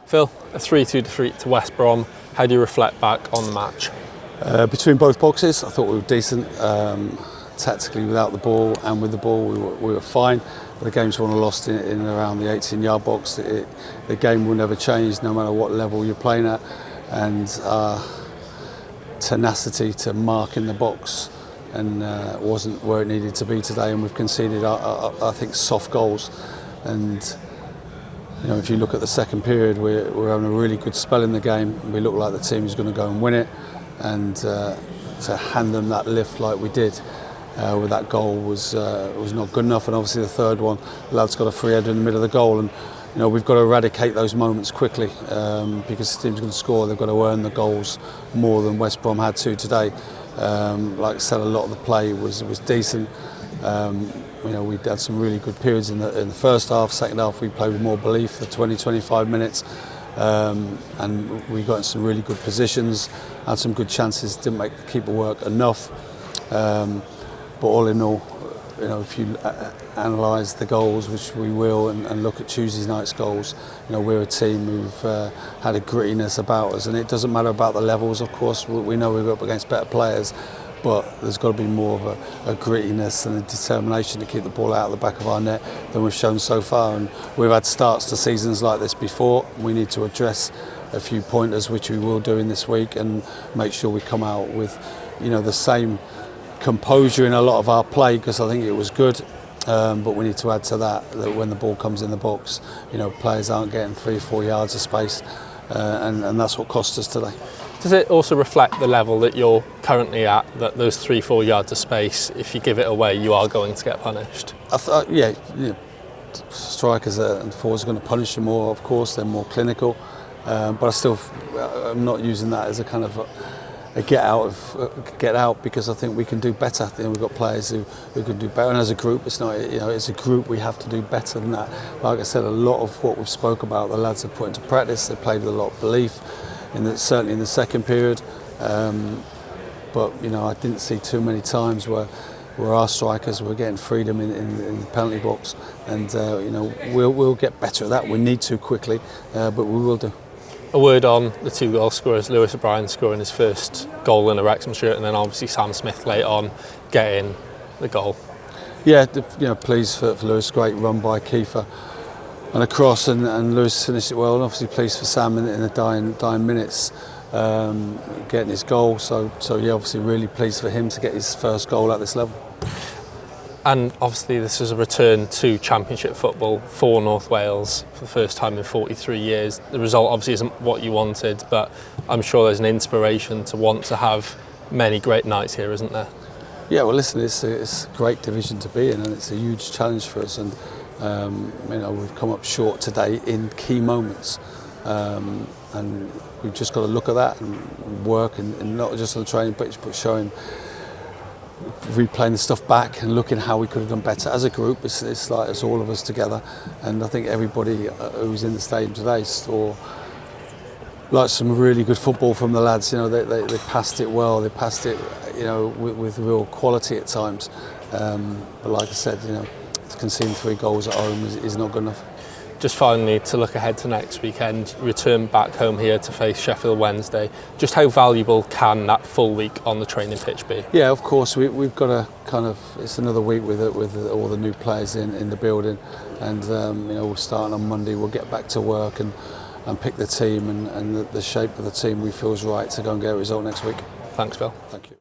Phil, a 3-2 defeat to West Brom. How do you reflect back on the match? Between both boxes, I thought we were decent. Tactically, without the ball and with the ball, we were fine. The game's won or lost in around the 18-yard box. The game will never change, no matter what level you're playing at. And our tenacity to mark in the box and wasn't where it needed to be today. And we've conceded, I think, soft goals. And you know, if you look at the second period, we're having a really good spell in the game. We look like the team is going to go and win it, and to hand them that lift like we did with that goal was not good enough. And obviously the third one, the lad's got a free header in the middle of the goal, and you know, we've got to eradicate those moments quickly because the team's going to score. They've got to earn the goals more than West Brom had to today. Like I said, a lot of the play was decent. You know, we had some really good periods in the first half. Second half, we played with more belief for 20-25 minutes, and we got in some really good positions, had some good chances. Didn't make the keeper work enough, but all in all, you know, if you analyse the goals, which we will, and look at Tuesday night's goals, you know, we're a team who've had a grittiness about us, and it doesn't matter about the levels. Of course, we know we're up against better players, but there's got to be more of a grittiness and a determination to keep the ball out of the back of our net than we've shown so far. And we've had starts to seasons like this before. We need to address a few pointers, which we will do in this week, and make sure we come out with, you know, the same composure in a lot of our play, because I think it was good. But we need to add to that when the ball comes in the box, you know, players aren't getting 3 or 4 yards of space, and that's what cost us today. Does it also reflect the level that you're currently at, that those 3-4 yards of space, if you give it away, you are going to get punished? Yeah, you know, strikers and forwards are going to punish you more, of course, they're more clinical, but I'm not using that as a kind of a get out, because I think we can do better. I think we've got players who can do better, and as a group, it's not, you know, as a group we have to do better than that. Like I said, a lot of what we've spoke about, the lads have put into practice. They played with a lot of belief, certainly in the second period. But you know, I didn't see too many times where our strikers were getting freedom in the penalty box, and you know, we'll get better at that. We need to quickly, but we will do. A word on the 2 goal scorers, Lewis O'Brien scoring his first goal in a Wrexham shirt, and then obviously Sam Smith late on getting the goal. Yeah, you know, pleased for Lewis. Great run by Kiefer and a cross, and Lewis finished it well, and obviously pleased for Sam in the dying minutes, getting his goal. So yeah, obviously really pleased for him to get his first goal at this level. And obviously this is a return to Championship football for North Wales for the first time in 43 years. The result obviously isn't what you wanted, but I'm sure there's an inspiration to want to have many great nights here, isn't there? Yeah, well listen, it's a great division to be in, and it's a huge challenge for us, and you know, we've come up short today in key moments, and we've just got to look at that and work, and not just on the training pitch, but replaying the stuff back and looking how we could have done better as a group. It's like it's all of us together, and I think everybody who's in the stadium today saw like some really good football from the lads. You know, they passed it well, they passed it, you know, with real quality at times, but like I said, you know, conceding 3 goals at home is not good enough. Just finally, to look ahead to next weekend, return back home here to face Sheffield Wednesday. Just how valuable can that full week on the training pitch be? Yeah, of course, we've got to kind of, it's another week with all the new players in the building, and you know, we're starting on Monday. We'll get back to work and pick the team and the shape of the team we feel is right to go and get a result next week. Thanks, Phil. Thank you.